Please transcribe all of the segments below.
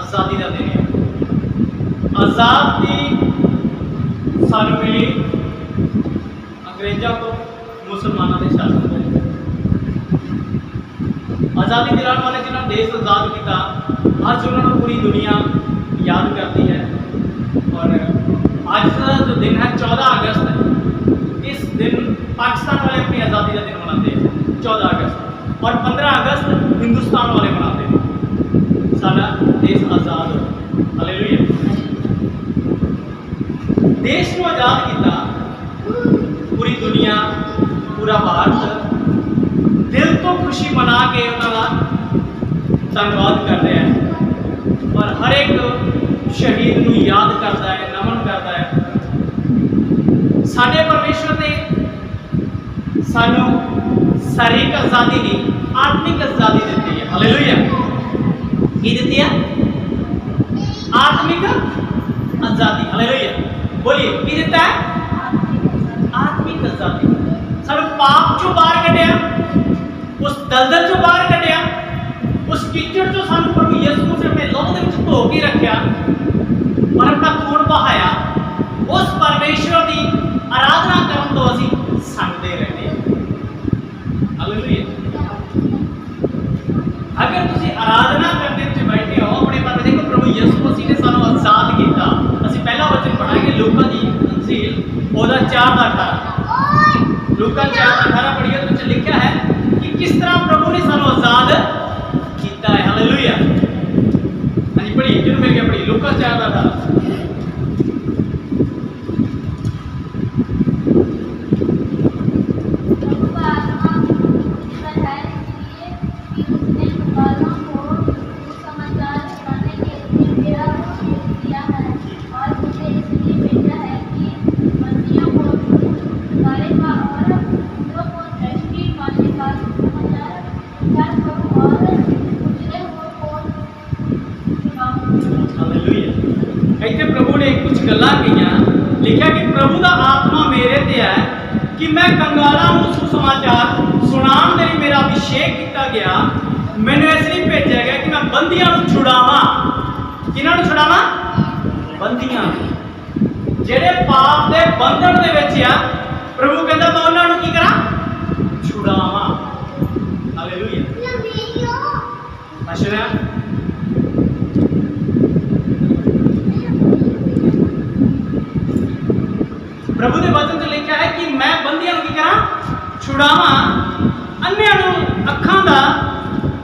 आज़ादी का दिन है। आज़ादी सानू मिली अंग्रेज़ों को, मुसलमानों के शासन को। आज़ादी दिलाने वाले जिन्होंने देश आज़ाद किया, अज उन्होंने पूरी दुनिया याद करती है। और अज का जो दिन है 14 अगस्त, इस दिन पाकिस्तान वाले अपनी आज़ादी का दिन मनाते हैं 14 अगस्त, और 15 अगस्त हिंदुस्तान वाले मनाते हैं। साडा देश आज़ाद हो, हालेलुया। देश को आज़ाद किया पूरी दुनिया, पूरा भारत दिल तो खुशी मना के उन्होंने धन्यवाद कर रहा है, और हर एक शहीद को याद करता है, नमन करता है। साडे परमेश्वर ने सानू शारीरिक आज़ादी नहीं, आत्मिक आज़ादी दी है, हालेलुया। की दी है? आत्मिक आज़ादी, हालेलुया। बोलिए, की दिता है? आत्मिक आज़ादी। सानू पाप चों बाहर कढ़िया, उस दलदल चों बाहर कढ़िया, उस कीचड़ चों सानू प्रभु यीशु मसीह ने लहू दे विच धो के रखिया और अपना खून बहाया। उस परमेश्वर की आराधना करन तो असीं संगदे रहने हैं, हालेलुया। अगर तुसीं आराधना करने विच बैठे हो अपने पर, देखो प्रभु यीशु मसीह ने सानू आज़ाद किया। असीं पहला वचन पढ़ांगे लूका दी इंजील ओदा 4:18। लूका 4:18 पढ़िए, तो उस लिखा है कि किस तरह प्रभु ने सानू आज़ाद किया है, हालेलुया। हाँ जी, पढ़िए, जिन्होंने मिल गया पढ़िए, लूका 4:18। इतने प्रभु ने कुछ गल्लां कहियां, लिखा कि प्रभु का आत्मा मेरे ते है कि मैं कंगालां नूं सुसमाचार सुनाउण दे लई मेरा अभिषेक किया गया। मैनूं इसलिए भेजा गया कि मैं बंदियां नूं छुड़ावां। किन्हां नूं छुड़ावां? बंदियां, जेड़े पाप दे बंधन दे विच आ। प्रभु कहंदा मैं उन्हां नूं की करां? छुड़ावां, हालेलुया। अच्छा, प्रभु के वचन से लिखा है कि मैं बंदियां की करा? छुड़ावा, अन्नियां नूं अखां दा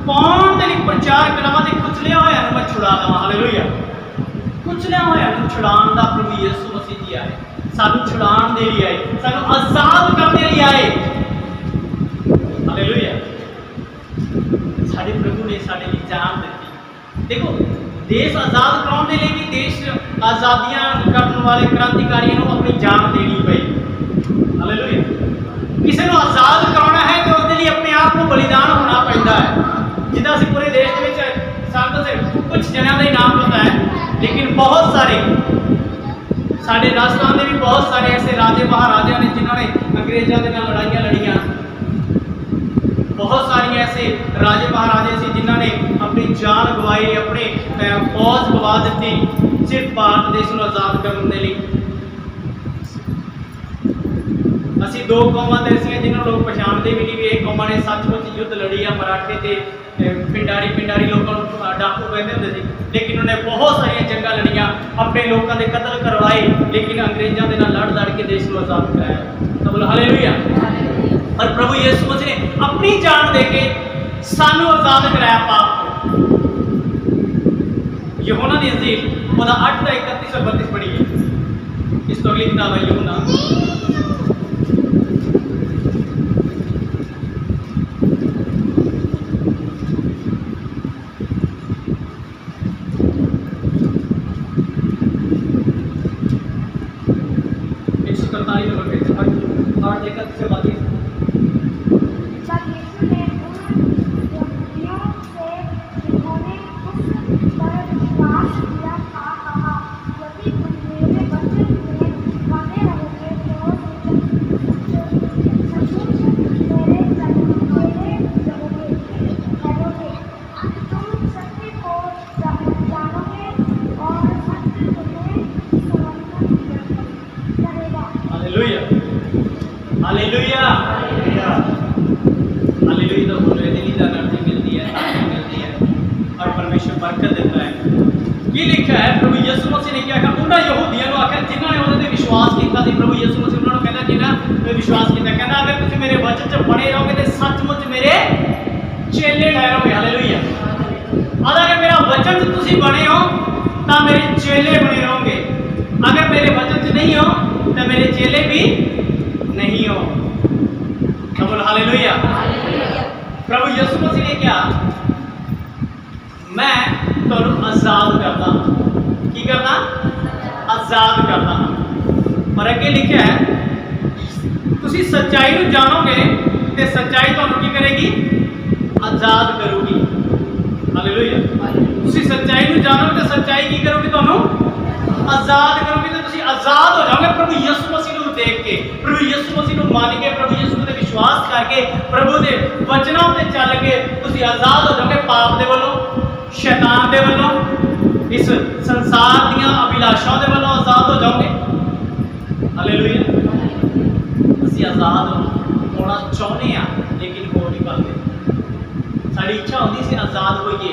पाउण दे लई प्रचार करावां, ते कुचलिया होया नूं मैं छुड़ा लवां, हालेलुया। कुचलिया होया नूं छुड़ाण दा प्रभु यीशु मसीह जी आए, सानू छुड़ाण दे लई आए, सानू आज़ाद करने लई आए, हालेलुया। साडे प्रभु ने साडे लई जान दी। देखो, देश आज़ाद कराने के लिए देश आज़ादियां करने वाले क्रांतिकारियों को अपनी जान देनी पई, हालेलुया। किसी को आज़ाद कराना है तो उसके लिए अपने आप को बलिदान होना पैदा है। जिदा असीं पूरे देश में सानू सिर्फ कुछ जनियां का ही नाम पता है, लेकिन बहुत सारे साडे राजस्थान में भी बहुत सारे ऐसे राजे महाराजा ने जिन्होंने अंग्रेजों के नाल लड़ाइयां लड़ियां। बहुत सारी ऐसे राजे महाराजे से जिन्होंने अपनी जान गवाई, अपने फौज गवा दी सिर्फ भारत देश को आज़ाद करने के लिए। असी दो कौमां ते ऐसियां जिन्होंने लोग पछाणते भी नहीं भी एक कौमां ने सचमुच युद्ध लड़ी है। मराठे ते पिंडारी लोगों को डाकू कहते होंगे थे, लेकिन उन्हें बहुत सारिया जंगा लड़ियां, अपने लोगों के कतल करवाए, लेकिन अंग्रेजों के नाल लड़ लड़ के देश को आज़ाद कराया। तो बोलो हालेलुया। और प्रभु यीशु मसीह ने अपनी जान देके सानू आज़ाद कराया पाप को। यूहन्ना दी इंजील ओदा 8:31-32 पढ़िए। इस तो अगली किताब है यूहन्ना। हालेलुया। हालेलुया तो बोलो, ये दिली एनर्जी मिलती है, ताकत मिलती है और परमेश्वर बरकत देता है। ये लिखा है प्रभु यीशु मसीह ने क्या कहा, उन्होंने यहूदियों को आखिर जिन्होंने उन्होंने विश्वास किया थी, प्रभु यीशु मसीह उन्होंने कहना जिन्होंने विश्वास किया, कहना अगर तुम मेरे वचन च बने रहोगे तो सचमुच मेरे चेले ठहरोगे। हालेलुया। और अगर मेरा वचन च तुम बने हो तो मेरे चेले बने रहोगे, अगर मेरे वचन च नहीं हो तो मेरे चेले भी नहीं हो। बोलो हालेलुया। प्रभु यीशु मसीह ने क्या, मैं तुहानू आजाद करता, की करता, आजाद करता। और अगे लिखा है तुसी सच्चाई नू जानोगे ते सच्चाई तुहानू की करेगी, आजाद करूगी। हालेलुया। तुसी सच्चाई नू जानोगे ते सच्चाई की करोगी, तुहानू आजाद करोगी। तो तुसी आजाद हो जाओगे प्रभु यीशु मसीह नू देख के, प्रभु यीशु मसीह नू मान के, प्रभु यीशु ते विश्वास करके, प्रभु दे वचनों ते चल के तुसी आजाद हो जाओगे पाप दे वल्लों, शैतान दे वल्लों, इस संसार दियां अभिलाषाओं दे वल्लों आजाद हो जाओगे। हालेलुया। ਅਸੀਂ आजाद होना चाहते हैं लेकिन हो नहीं पाते। साड़ी इच्छा होती सी आजाद होइए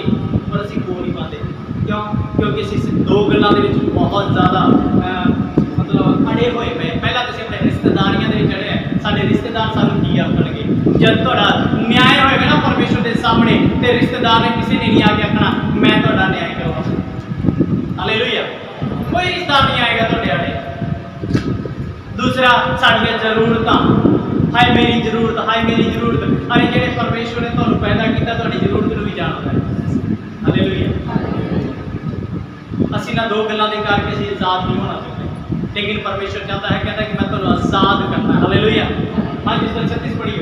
पर ਅਸੀਂ हो नहीं पाते। क्यों? क्योंकि ਅਸੀਂ दो गल्लां दे विच बहुत ज़्यादा मतलब अड़े होए पे। पहला तो अपने रिश्तेदारियां दे विच अड़े है, साडे रिश्तेदार सानू की आखणगे। जब तुहाडा न्याय होएगा ना परमेश्वर के सामने, ते रिश्तेदार ने किसी ने नहीं आके आखना मैं तुहाडा न्याय करवा। हालेलुया। कोई रिश्तेदार नहीं आएगा तुहाडे आड़े। दूसरा साडियां जरूरतां, हाय मेरी जरूरत, हाय मेरी जरूरत। अरे जेड़े परमेश्वर ने तुहानू पैदा किया तुहाडी जरूरत नू भी जानदा है। हालेलुया। असीं ना दो गल्लां दे करके असीं आजाद नहीं होना चाहते, लेकिन परमेश्वर चाहता है, कहता है कि मैं तुहानू आजाद करना है। हालेलुया। हाँ जी, 36 पढ़िए।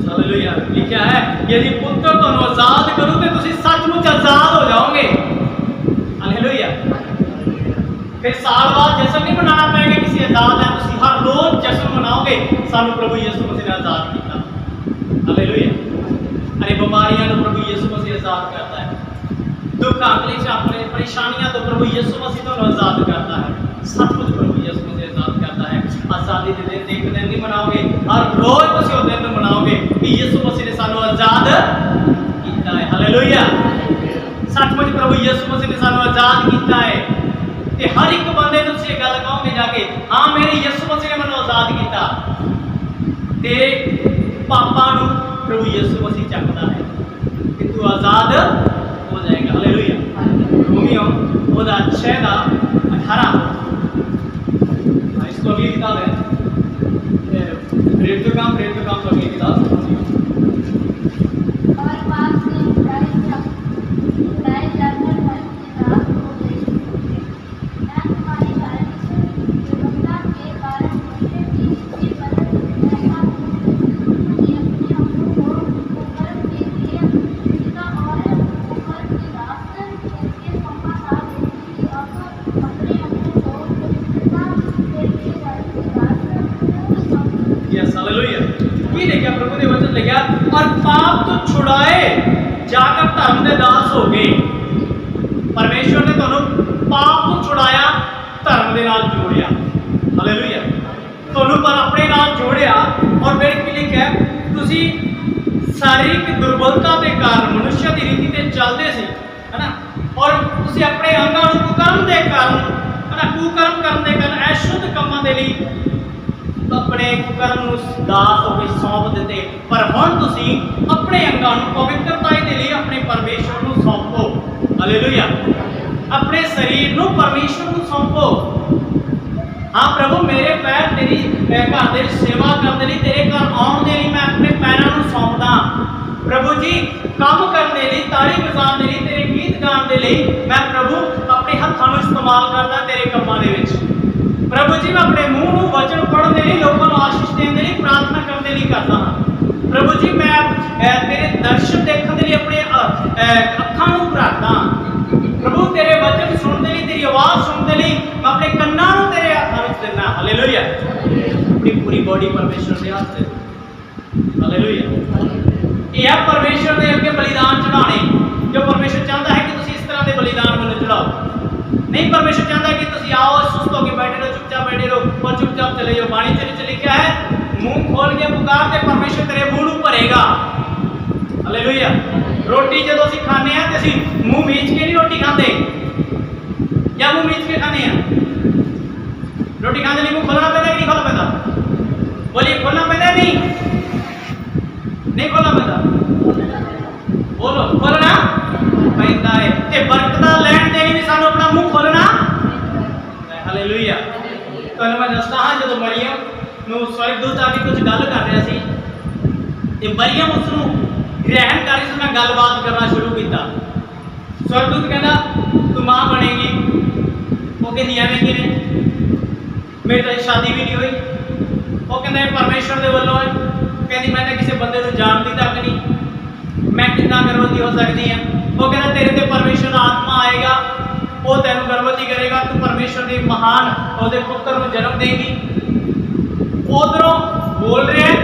हालेलुया। लिखा है यदि पुत्र तुहानू आजाद करूं तो तुसीं सचमुच आजाद हो जाओगे। हालेलुया। फिर साल बाद जश्न नहीं मनाना पड़ेगा किसी आजाद है, तुसीं हर रोज जश्न मनाओगे सानू प्रभु यीशु मसीह ने आजाद किया। हालेलुया। अरे बीमारियां नू प्रभु यीशु मसीह आजाद करता है, दुख आकलिश अपने परेशानियां तो प्रभु यीशु मसीह तुहानू आजाद करता है। सचमुच प्रभु यीशु मसीह आजाद करता है। आजादी के दिन एक दिन नहीं मनाओगे, हर रोज तुसीं उस दिन मनाओगे कि यीशु मसीह ने सानू आजाद किया है। हालेलुया। सचमुच प्रभु यीशु मसीह ने सानू आजाद किया है। ते हर एक बंदे नूं तुसीं गल कहोगे जाके, हाँ मेरे यीशु मसीह ने मैनूं आजाद किया। तेरे पापां नूं प्रभु यीशु मसीह चकदा है कि तू आजाद हो जाएगा। हालेलुया। रोमियो ओदा 6:18। इसको अगली किताब है प्रेरितों का काम तो अगली किताब। और पाप से छुड़ाए जाकर धर्म के दास हो गए। मैं तुम्हारी शारीरिक विफलता के कारण मुझे भी इसकी मदद करना कि अपने अंगों को ऊपर के लिए सीधा और ऊपर की दास इसके सौंपा था, कि अब अपने अंगों को पवित्रता के लिए धर्म के दास यस। हालेलुया। ये देखिए प्रभु ने वचन लिखा, और पाप तो छुड़ाए जाकर धर्म के दास हो गए। परमेश्वर ने तुहानू पाप तो छुड़ाया, धर्म के नाल जोड़िया। हालेलुया। तुहानू पर अपने नाल जोड़िया। और फिर की लिखा, तुसी शारीरिक दुर्बलता के कारण मनुष्य की रीति ते चलते सी, है ना, और तुसी अपने अंगां नूं कुकर्म के कारण, है ना, कुकर्म करने के कारण अशुद्ध कामां दे लई अपने कुकर्म नूं दास हो गए, सौंप दिते। पर हुण तुसीं अपने अंगां नूं पवित्रता दे लई अपने परमेश्वर नूं सौंपो। हालेलुया। अपने शरीर नूं परमेश्वर नूं सौंपो। हाँ प्रभु, मेरे पैर तेरी घर दे सेवा करने लई, तेरे घर आउण दे लई मैं अपने पैरां नूं सौंपदा। प्रभु जी काम करने लई, तारी बजाने लई, तेरे गीत गाने दे लई मैं प्रभु अपने हत्थां नूं इस्तेमाल करदा तेरे कामां दे विच। प्रभु जी मैं अपने मुंह नूं वचन पढ़ने लई, लोगों को आशीष देने लई, प्रार्थना करने लई करदा हां। प्रभु जी मैं तेरे दर्शन देखने के लिए अपने अखां नूं रखदा। प्रभु तेरे वचन सुनने लई, तेरी आवाज़ सुनने लई मैं अपने कन्नां नूं तेरे हत्थां विच देना। हालेलुया। अपनी पूरी बॉडी परमेश्वर दे हत्थ दे। हालेलुया। यह परमेश्वर के अगे बलिदान चढ़ाने, जो परमेश्वर चाहता है कि तुसीं इस तरह के बलिदान बुलाओ। नहीं, परमेश्वर चाहता है कि तुम आओ सुस्त होकर बैठे रहो, चुपचाप बैठे रहो और चुपचाप चले जाओ। बाणी च लिखा है मुंह खोल के पुकार ते परमेश्वर तेरे मूँह नूं भरेगा। हालेलुया। रोटी जो असीं खाने हैं तो असीं मूँह मीच के नहीं रोटी खाते, या मूँह मीच के खाने हैं? रोटी खाने लिए मुँह खोलना पैदा कि नहीं खोलना पैदा? बोलिए, खोलना पैदा नहीं? नहीं खोलना पैदा? बोलो, खोलना पैदा है। ते बरकतां लैण दे भी सानू अपना मुंह खोलना। हालेलुया। तो मैं दसदा हाँ, जो मरियम नूं स्वर्गदूत आके कुछ गल कर रहा सी ते मरियम उसनूं ग्रहण कर रही, उसने गलबात करना शुरू किया। स्वर्गदूत कहता तू मां बनेगी। वो कहती एवं किवें, मेरी तो शादी भी नहीं हुई। वो कहता परमेश्वर दे वल्लों है। कहती मैं तो किसी बंदे को जानती तक नहीं, मैं कितना गर्भवती हो सकती हैं। वो कहता तेरे ते परमेश्वर का आत्मा आएगा, वो तेन गर्भवती करेगा, तू परमेश्वर के महान और पुत्र को जन्म देगी। उधरों बोल रहे हैं,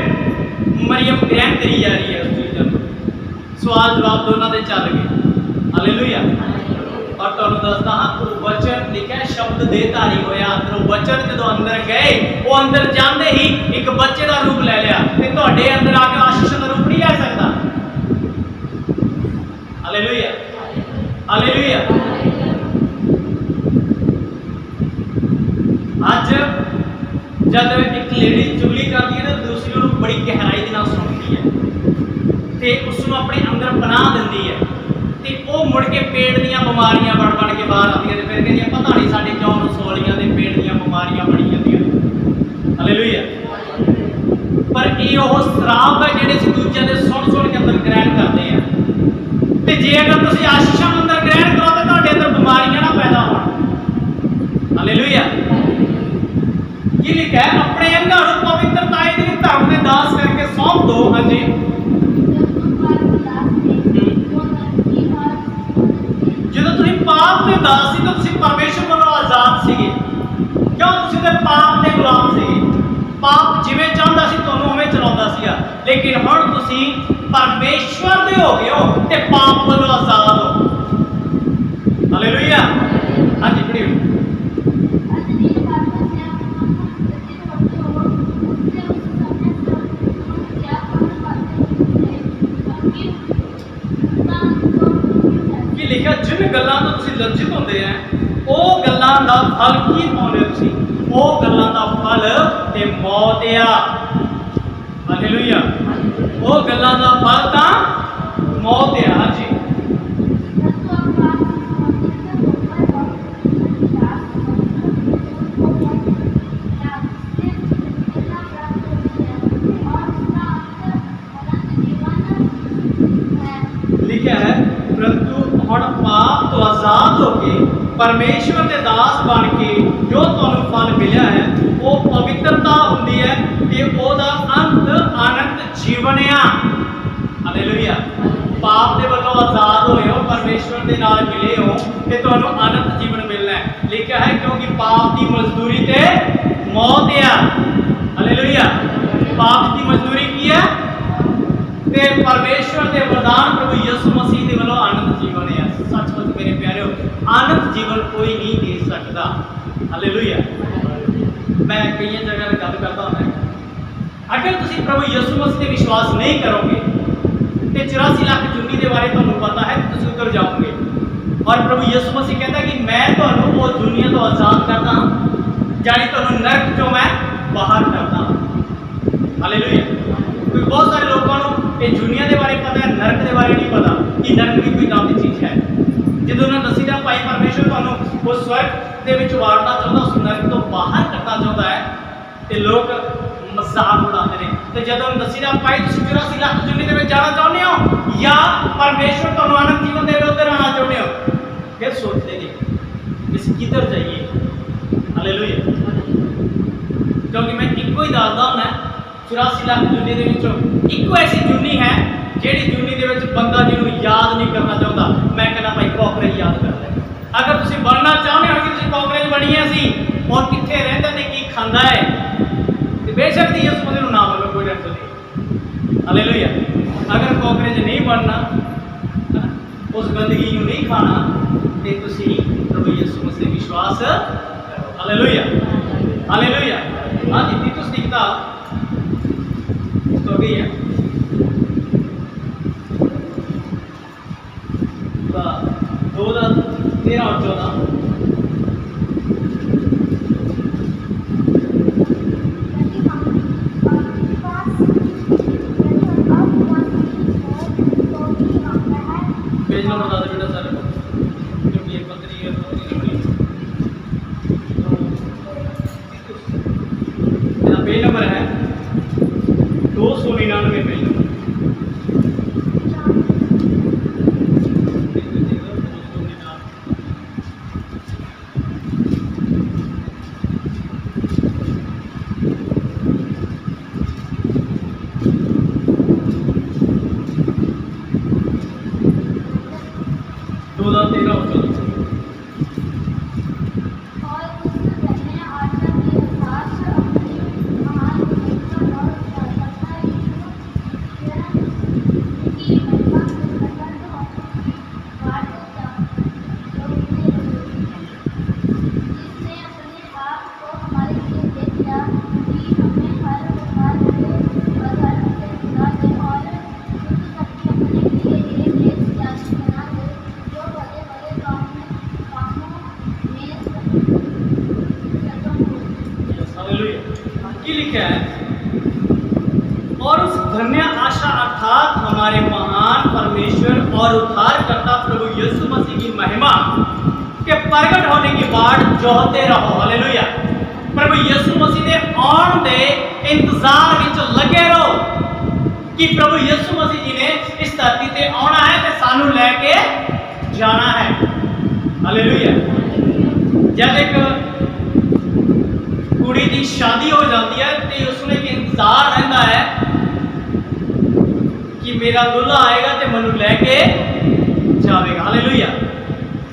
मरियम ग्रहण करी जा रही है उस चीज़ को। सवाल जवाब दोनों के चल गए। हालेलुया। और तुहानूं दसदा हाँ, वचन लिखा है शब्द देहधारी होया। अंदरों वचन जो अंदर गए, वो अंदर जाते ही एक बच्चे का रूप ले लिया। ते तुहाडे अंदर आके आशीष का रूप नहीं ले सकता। Hallelujah, hallelujah. आज जब एक लेडी चुगली करती है ना, दूसरी को बड़ी गहराई के नाल सुनती है ते उसनूं अपने अंदर बना दिंदी है, ते वो मुड़ के पेट दीयां बीमारियां बन के बाहर आती है। फिर कहती पता नहीं साडे क्यों रसौलियां दे पेट दीयां बीमारियां बनी जांदियां। हालेलुया। पर ये वो श्राप है जिहड़े असीं दूजिआं दे सुण के अंदर ग्रहण करते हैं। ते जे अगर तुसीं आशीषां अंदर ग्रहण करो तो तुहाडे अंदर बीमारियां ना पैदा होण। हालेलुया। की लिखा है अपने अंगां नूं पवित्रता दे धर्म दे दास करके सौंप दो। हाँ जी। जो तुसीं पाप दे दास सी तो तुसीं परमेश्वर वालों आजाद सीगे। क्यों? तुसीं ते पाप दे गुलाम सीगे। पाप जिवें चाहता सी तुहानूं उवें चलाउंदा सीगा, लेकिन हुण तुसीं परमेश्वर दे हो गए हो ते पाप वालों आजाद हो। हालेलुया। हाँ जी, पढ़ियो। लिखा जिन गल्लां तो तुसीं लज्जित होंदे हैं, वो गल्लां दा फल की पाउंदे तुसीं? वो गल्लां दा फल ते मौत आ। हालेलुया। वो गल्लां दा फल तां मौत आ। हाँ जी। लिखा है परंतु हुण पाप तो आजाद होके परमेश्वर के दास बन के जो तुहानूं फल मिलिया है वो पवित्रता हुंदी है कि ओहदा अंत अनंत जीवन आ। हालेलुया। पाप दे वल्लों आजाद होए हो, परमेश्वर के नाल मिले हो ते तुहानूं अनंत जीवन मिलना है। लिखा है क्योंकि पाप की मजदूरी ते मौत आ। हालेलुया। पाप की मजदूरी की है ते परमेश्वर के वरदान प्रभु यीशु मसीह के वालों आनंद जीवन है। सचमुच मेरे प्यारे, आनंद जीवन कोई नहीं दे सकता। हालेलुया। मैं कई जगह गल करता हूँ, अगर तुम प्रभु यीशु मसीह पर विश्वास नहीं करोगे तो 84 लाख चुनी के बारे तुहानूं पता है, तुम उधर जाओगे। और प्रभु यीशु मसीह कहता है कि मैं तुहानूं वो दुनिया तो आजाद करता हूँ, यानी तुहानूं नरक चों मैं बाहर करता हूँ। हालेलुया। क्योंकि बहुत सारे लोगों को ये दुनिया के बारे पता है, नरक के बारे नहीं पता कि नरक भी कोई नाम की चीज़ है। जो उन्होंने दसी था भाई परमेश्वर तुहानूं उस स्वर्ग के विच वाड़ना चाहता, उस नरक तो बाहर करना चाहता है, तो लोग मजाक उड़ाते हैं। तो जब उन्होंने दसी था भाई तुम 84 लाख दुनिया के विच जाना चाहते हो या परमेश्वर तुहानूं आनंद जीवन दे उधर आना चाहते हो, फिर सोचते कि इस किधर जाइए। हालेलुया। क्योंकि मैं इको ही दसदा हूं, 84 लाख जूनी के इको ऐसी जूनी है जिहड़ी जूनी के बंदा जिन्होंने याद नहीं करना चाहता। मैं कहना भाई कॉकरेज याद कर ले। अगर तुम बनना चाहते हो कि कॉकरेज बनीए सी और कितने रहता है की खांदा है, तो बेशक दी उस बंदे ना बोलो, कोई टेंशन नहीं। हालेलुया। अगर कॉकरेज नहीं बनना, उस गंदगी नहीं खाना, तो तुम उस पे विश्वास करो। Hallelujah, hallelujah. हाँ जी, तीतुस की किताब तो गई है 2013 और 14। पेज नंबर बता दो बेटा सारे को, क्योंकि ये पत्री है तो नहीं बड़ी। मेरा पेज नंबर है 299 पेज नंबर। और उस धन्य आशा अर्थात हमारे महान परमेश्वर और उद्धारकर्ता प्रभु यीशु मसीह की महिमा के प्रगट होने की बाट जोहते रहो। हालेलुया। प्रभु यीशु मसीह ने आने दे इंतजार विच लगे रहो कि प्रभु यीशु मसीह जी ने इस धरती ते आना है ते सानू लेके जाना है। हालेलुया। जब एक कुड़ी की शादी हो जाती है तो उसमें एक इंतजार रहता है कि मेरा दुल्हा आएगा तो मनु लेके जाएगा। हालेलुया।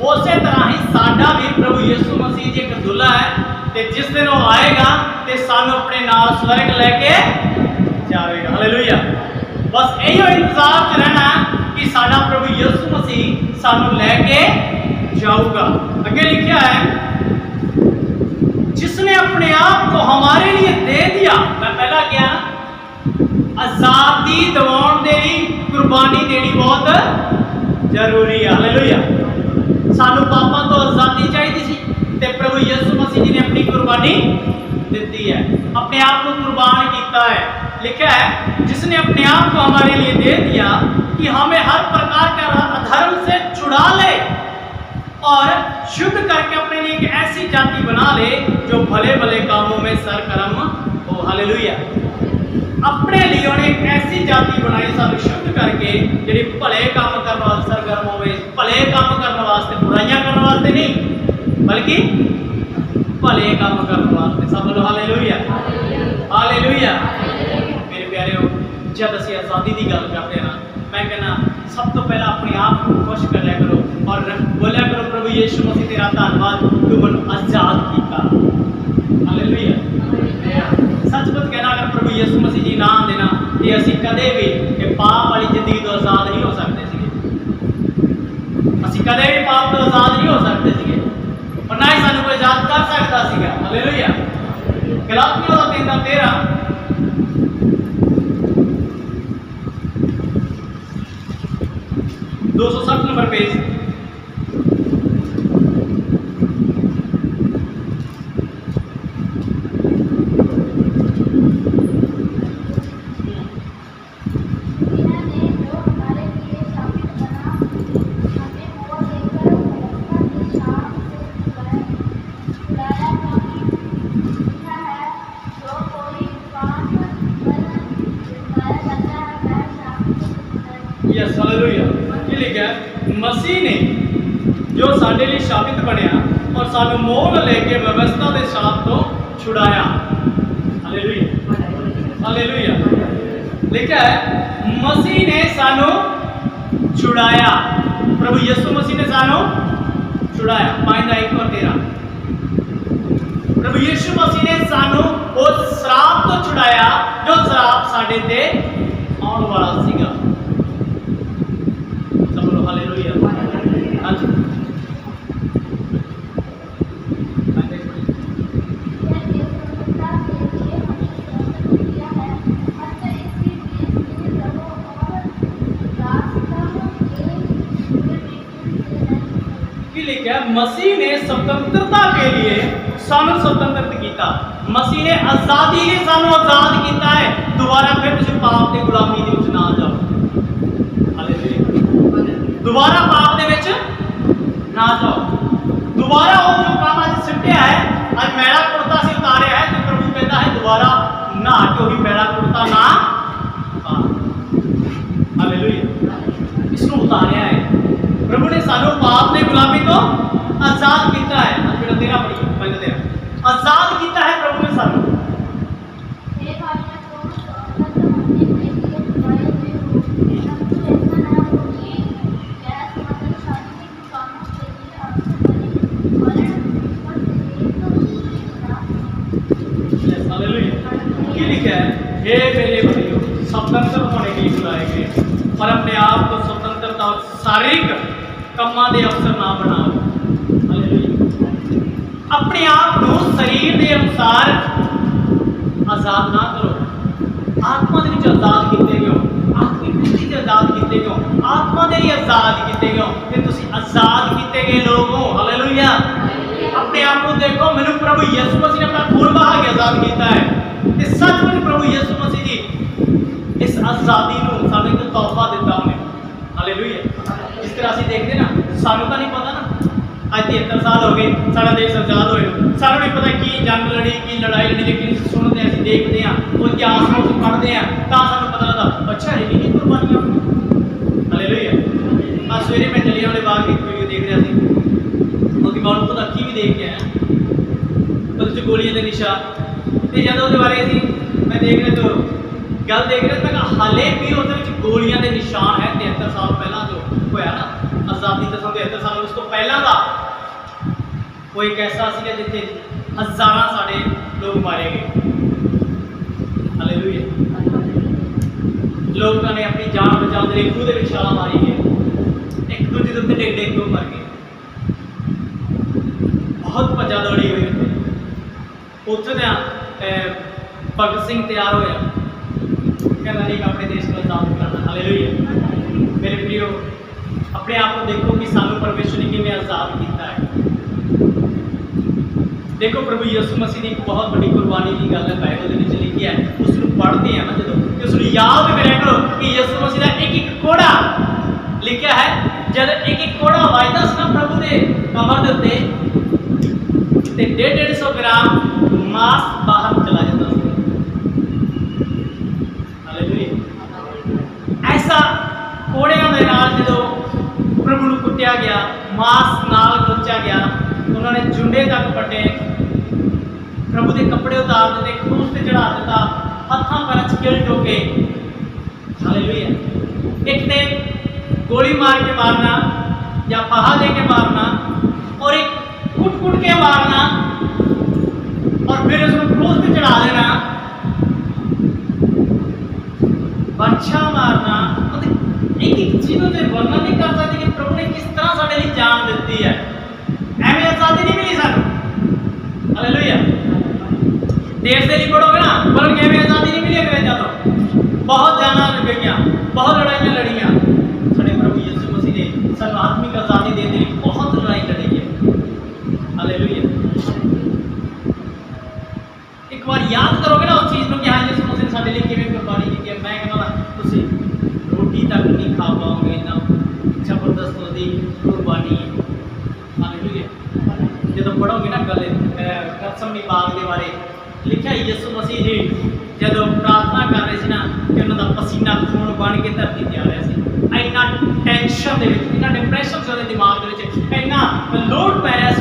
उसे तरह ही साडा भी प्रभु यीशु मसीह जी एक दुल्हा है ते जिस दिन वो आएगा तो सानू अपने नाल स्वर्ग लेके जाएगा। हालेलुया। बस यही इंतजार च रहना कि साडा प्रभु यीशु मसीह सानू लेके जाऊगा। आगे लिखा है जिसने अपने आप को हमारे लिए दे दिया। मैं पहला क्या आजादी दिवाउण दे लई कुर्बानी देनी बहुत जरूरी है। हालेलुया। सानू पापां तो आजादी चाहिए सी ते प्रभु यीशु मसीह जी ने अपनी कुर्बानी दी है, अपने आप को कुर्बान किया है। लिखा है जिसने अपने आप को हमारे लिए दे दिया कि हमें हर प्रकार का अधर्म से छुड़ा ले और शुद्ध करके अपने लिए एक ऐसी जाति बना ले जो भले भले कामों में सरगर्म हो। हालेलुया। अपने लिए उन्हें एक ऐसी जाति बनाई सानू शुद्ध करके जिहड़ी भले काम करने वास्ते सरगर्म होवे, भले काम करने वास्ते, बुराइयां करने वास्ते नहीं बल्कि भले काम करने वास्ते। सब लोग हालेलुया, हालेलुया। मेरे प्यारे, जब असीं आज़ादी की गल करते हैं ना, मैं कहना सब तो पहला अपने आप को खुश कर लिया करो और बोलिया करो प्रभु यीशु मसीह तेरा धन्यवाद तू मैनू आजाद किया। हालेलुया। सचमुच कहना अगर प्रभु यीशु मसीह जी ना देना ये असीं कदे भी ये पाप वाली जिंदगी तो आजाद नहीं हो सकते थे। असीं कदे भी पाप तो आजाद नहीं हो सकते थे और ना ही सानू कोई आजाद कर सकता सीगा। हालेलुया। गलातियों का 3:13 260 नंबर पेज। Yes hallelujah. ये लिखा है मसीह ने जो साडे लिए शापित बनया और सानू मोल लेके व्यवस्था के साथ तो छुड़ाया। Hallelujah, hallelujah. लिखा है मसीह ने सानू छुड़ाया, प्रभु यीशु मसीह ने सानू छुड़ाया। 5:1-13 प्रभु यीशु मसीह ने सानू उस श्राप तो छुड़ाया जो श्राप साडे ते आउण वाला सीगा। हालेलुया। हाँ जी। मसीह ने स्वतंत्रता के लिए सानू स्वतंत्र किया। मसीह ने आजादी लिए सानू आजाद किया है। दोबारा फिर तुम पाप की गुलामी के ना जाओ। हालेलुया। दोबारा पाप के ना जाओ। दोबारा वो जो काम अज सिटिया है, अज मैला कुर्ता से उतारिया है, तो प्रभु कहता है दोबारा नहा के वही मैला कुर्ता ना पा। हालेलुया। इसको उतारिया है। प्रभु ने सानू पाप की गुलामी तो आजाद किया है। मेरा तेरा पढ़ी पहले तेरा आजाद किया है प्रभु ने सानू। हे भाइयों, तुम स्वतंत्र होने के लिए बुलाए हुए हो, परंतु ऐसा न हो कि गैर समझदारी के कामों के लिए आपसे बने, वरन ऊपर से एक यस हालेलुया। क्या लिखा है? हे मेरे भाइयों, स्वतंत्र होने के लिए बुलाए गए, पर अपने आप को स्वतंत्रता और शारीरिक कम्मा के अवसर ना बनाओ। अपने आप को शरीर के अनुसार आजाद ना करो। आत्मा के आजाद किए गए हो, आत्मिक दृष्टि से आजाद किए गए हो, आत्मा के लिए आजाद किए गए हो, फिर तुम आजाद किए गए लोग हो। हालेलुया। अपने आप को देखो, मैंने प्रभु यीशु मसीह ने अपना खून बहा के आजाद किया है। इस सचमुच प्रभु यीशु मसीह जी इस आजादी को सानू एक तोहफा दिता उन्हें। हालेलुया। जिस तरह असं देखते ना, सानू तो नहीं पता ना, आज 73 साल हो गए सारा देश आजाद होए, सानू नहीं पता की जंग लड़ी, की लड़ाई लड़ी, लेकिन सुनते हैं, असं देखते हैं, वो इतिहास में पढ़ते हैं, तो सानू पता लगता अच्छा ये नहीं कुर्बानियां। हालेलुया। आज सवेरे मैं जलियांवाले बाग की वीडियो देख रहा था, क्योंकि मैं उनको अखी भी देख के आया, उस गोलियां के निशान, तो जब वो बारे मैं देख रहे तो गल देख रहे, मैं कहा हाले भी उस गोलियां के निशान है। 73 साल पहला जो होया ना आजादी तो 73 साल उस तो पहला का वो एक ऐसा सीगा जिथे हज़ारां साडे लोग मारे गए। हालेलुया। लोगों ने अपनी जान बचाने के लिए खूह के छाला मारी गए, एक दूजे के उत्ते डिग डिग के मर गए। बहुत भजा दौड़ी हुई उत्थे भगत सिंह तैयार होया, कहना नहीं अपने देश को आजाद करना। हालेलुया। मेरे प्रियो, अपने आप को देखो कि सानू परमेश्वर ने किवें आजाद किया है। देखो प्रभु यीशु मसीह की एक बहुत बड़ी कुर्बानी की गल है, बाइबल के लिखी है, उसको पढ़ते हैं ना जो, तो उसको याद करा करो कि यीशु मसीह का एक एक कोड़ा लिखा है। जब एक एक कोड़ा वायदा ना प्रभु के कमर के उत्ते 150 ग्राम मांस बाहर चला जाता है। हालेलुया। ऐसा कोड़िया के नाल जो प्रभु को कुटिया गया, मांस नाल नोचा गया, उन्होंने जुंडे तक पटे, प्रभु के कपड़े उतार दिते, क्रूस से चढ़ा दिता, हथां पैरां च किल ठोके। हालेलुया। एक ने गोली मार के मारना या फाहा दे के मारना, और एक कुट कुट के मारना, और फिर उसको क्रूस पे चढ़ा देना, बच्चा मारना। एक एक चीज़ों से वर्णन नहीं कर सकते कि प्रभु ने किस तरह साडे लिए जान दी है। एवं आजादी नहीं मिली सानू। हालेलुया। देश के लिए पढ़ोगे ना, बोलोगे एवं आजादी नहीं मिली अंग्रेजों तो, बहुत जाना गई, बहुत लड़ाइयाँ लड़ियाँ। साडे प्रभु यीशु मसीह ने सानू आत्मिक आजादी देने के लिए बहुत लड़ाई लड़ी है। हालेलुया। एक बार याद करोगे ना उस चीज़ को कि हाँ यीशु मसीह ने साडे लिए किवें कुर्बानी की है। मैं कहना तुसीं रोटी तक नहीं खा पाओगे ना, जबरदस्त उसकी कुर्बानी है। हालेलुया। जो पढ़ोगे ना गल गतसमनी बाग के बारे लिखा, यीशु मसीह जी जब प्रार्थना कर रहे थे ना, कि उन्होंने पसीना खून बन के धरती ते आ रहा है, इन्ना टेंशन इन्ना डिप्रैशन से उन्हें दिमाग के इन्ना लोड पै रहा है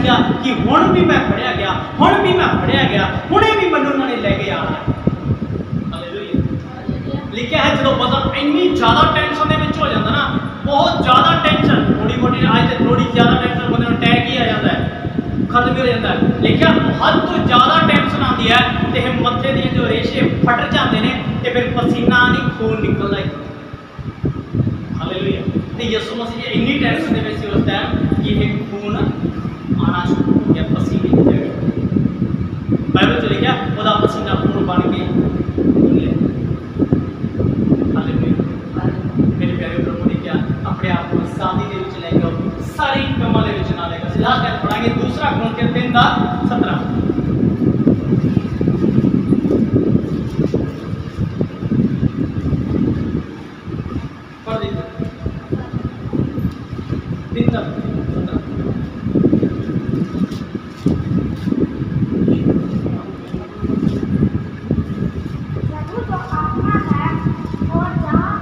कि हुण भी मैं फड़िया गया, हुण भी मैं फड़िया गया, हुणे भी मैनूं उन्होंने लैके आना है। हालेलुया। लिखा है जो बंदा इन्नी ज़्यादा टेंशन के हो जाता ना, बहुत ज़्यादा टेंशन, थोड़ी मोटी आज थोड़ी ज़्यादा टेंशन बंदे अटैक ही आ जाता है, खत्म ही हो जाता है। लेकिन हद तो ज़्यादा टेंशन आती है तो मत्थे दी जो रेशे फट जाते हैं, तो फिर पसीना नहीं खून निकलता है। हालेलुया। तो यीशु मसीह जी इन्नी टेंशन के विच उस टाइम कि यह खून आना शुरू हो गया, पसीने की जगह बाइबल च लिखा वह पसीना खून बन के निकले। हालेलुया। मेरे प्यारे प्रभु ने क्या अपने आप को शादी के लैके सारी कमां के ना लेगा। दूसरा कुरिन्थियों 3 का 17 पढ़ दीजिए 3 का 17 प्रभु तो आत्मा है और जहाँ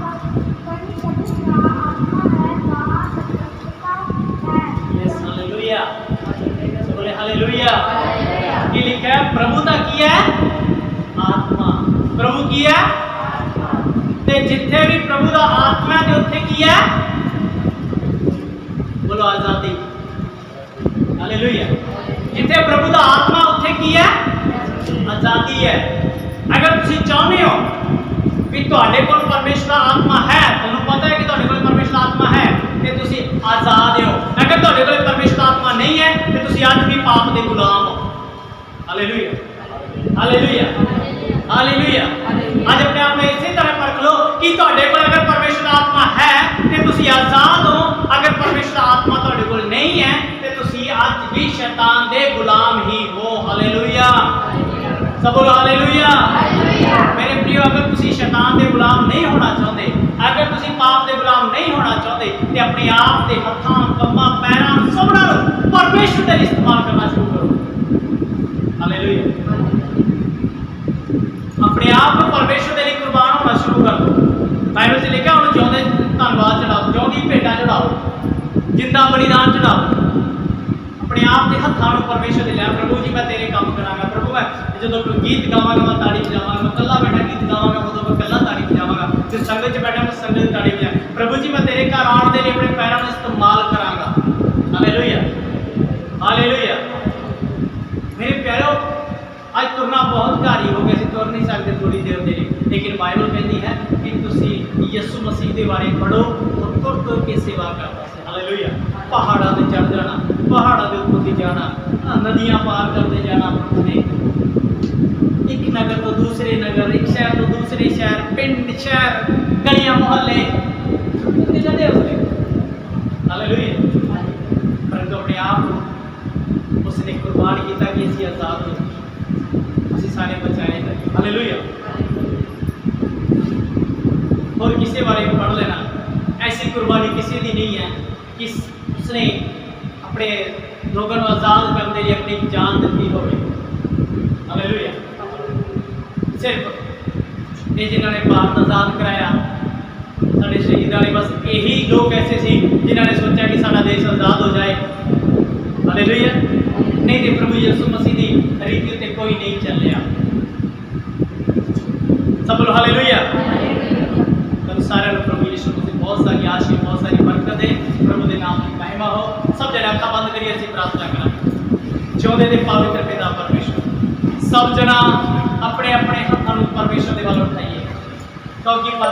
कहीं प्रभु का आत्मा है वहाँ स्वतंत्रता है। यस हालेलुया बोले हालेलुया ये लिखा है प्रभुता की है आत्मा प्रभु की है ते जिथे भी प्रभु दा आत्मा है ते उत्थे की है बोलो आजादी हालेलुया जिथे प्रभु दा आत्मा उत्थे की है आजादी है अगर तुम चाहते हो कि ਤੁਹਾਡੇ ਕੋਲ ਪਰਮੇਸ਼ਰ ਦਾ ਆਤਮਾ ਹੈ ਤੁਹਾਨੂੰ ਪਤਾ ਹੈ ਕਿ ਤੁਹਾਡੇ ਕੋਲ ਪਰਮੇਸ਼ਰ ਦਾ ਆਤਮਾ ਹੈ ਤੇ ਤੁਸੀਂ ਆਜ਼ਾਦ ਹੋ ਅਗਰ ਤੁਹਾਡੇ ਕੋਲ ਪਰਮੇਸ਼ਰ ਦਾ ਆਤਮਾ ਨਹੀਂ ਹੈ ਤੇ ਤੁਸੀਂ ਅੱਜ ਵੀ ਪਾਪ ਦੇ ਗੁਲਾਮ ਹੋ ਹਾਲੇਲੂਇਆ ਹਾਲੇਲੂਇਆ ਹਾਲੇਲੂਇਆ ਅੱਜ ਆਪਣੇ ਆਪ ਨੂੰ ਇਸੇ ਤਰ੍ਹਾਂ ਪਰਖ ਲਓ ਕਿ ਤੁਹਾਡੇ ਕੋਲ ਅਗਰ ਪਰਮੇਸ਼ਰ ਦਾ ਆਤਮਾ ਹੈ ਤੇ ਤੁਸੀਂ ਆਜ਼ਾਦ ਹੋ ਅਗਰ ਪਰਮੇਸ਼ਰ ਦਾ ਆਤਮਾ ਤੁਹਾਡੇ ਕੋਲ ਨਹੀਂ ਹੈ ਤੇ ਤੁਸੀਂ ਅੱਜ ਵੀ ਸ਼ੈਤਾਨ ਦੇ ਗੁਲਾਮ ਹੀ ਹੋ ਹਾਲੇਲੂਇਆ सब बोलो हालेलुया मेरे प्रियो अगर तुसी शैतान के गुलाम नहीं होना चाहते अगर तुसी पाप के गुलाम नहीं होना चाहते तो अपने आप के हथों कम्मा पैरों सबना परमेश्वर का इस्तेमाल करना शुरू करो हालेलुया अपने आप को परमेश्वर के लिए कुर्बान होना शुरू कर दो बाइबल से लिखा उन्हें चाहते धन्यवाद चढ़ाओ चाहती भेटा चढ़ाओ जिंदा बलिदान चढ़ाओ अपने आप के हथों परमेश्वर से लिया प्रभु जी मैं तेरे काम करांगा प्रभु मैं जो गीत गावांगा मैं ताड़ी बजावांगा मैं कल्ला बैठा गीत गावांगा उदों मैं कल्ला ताड़ी बजावांगा जो संगत च बैठा मैं संगत च ताड़ी बजा प्रभु जी मैं तेरे घर आने के लिए अपने पैरों का इस्तेमाल करांगा हालेलुया हालेलुया मेरे प्यारो आज तुरना बहुत भारी हो गया तुर नहीं सकते थोड़ी देर के लिए लेकिन बाइबल कहती है कि तुसी यीशु मसीह के बारे पढ़ो और तुर तुर के सेवा करता है हालेलुया पहाड़ों से चढ़ जाना पहाड़ों के ऊपर जाना नदियां पार करते जाना एक नगर तो दूसरे नगर एक शहर तो दूसरे शहर पिंड शहर गलियां मोहल्ले चढ़े उसने हालेलुया परंतु अपने आप को उसने कुर्बान किया कि असीं आजाद हो असीं सारे बचाए गए हालेलुया और किसी बारे पढ़ लेना ऐसी कुर्बानी किसी की नहीं है कि उसने अपने लोगों को आजाद करने के लिए अपनी जान दी हो हालेलुया सिर्फ ये जिन्होंने भारत आजाद कराया साढ़े शहीदों ने बस यही लोग ऐसे थे जिन्होंने सोचा कि साड़ा देश आजाद हो जाए हालेलुया नहीं तो प्रभु यीशु मसीह की रीति उत्ते कोई नहीं चलिया सब लोग हालेलुया तुम सारे प्रभु यीशु मसीह बहुत सारी आशीष बहुत सारी बरकत है प्रभु के नाम की महिमा हो सब जने अखा बंद करिए असं प्रार्थना करा जिउंदे ते पवित्र पिता परमेश्वर सब जना अपने अपने हथों परमेश्वर के वाल उठाइए क्योंकि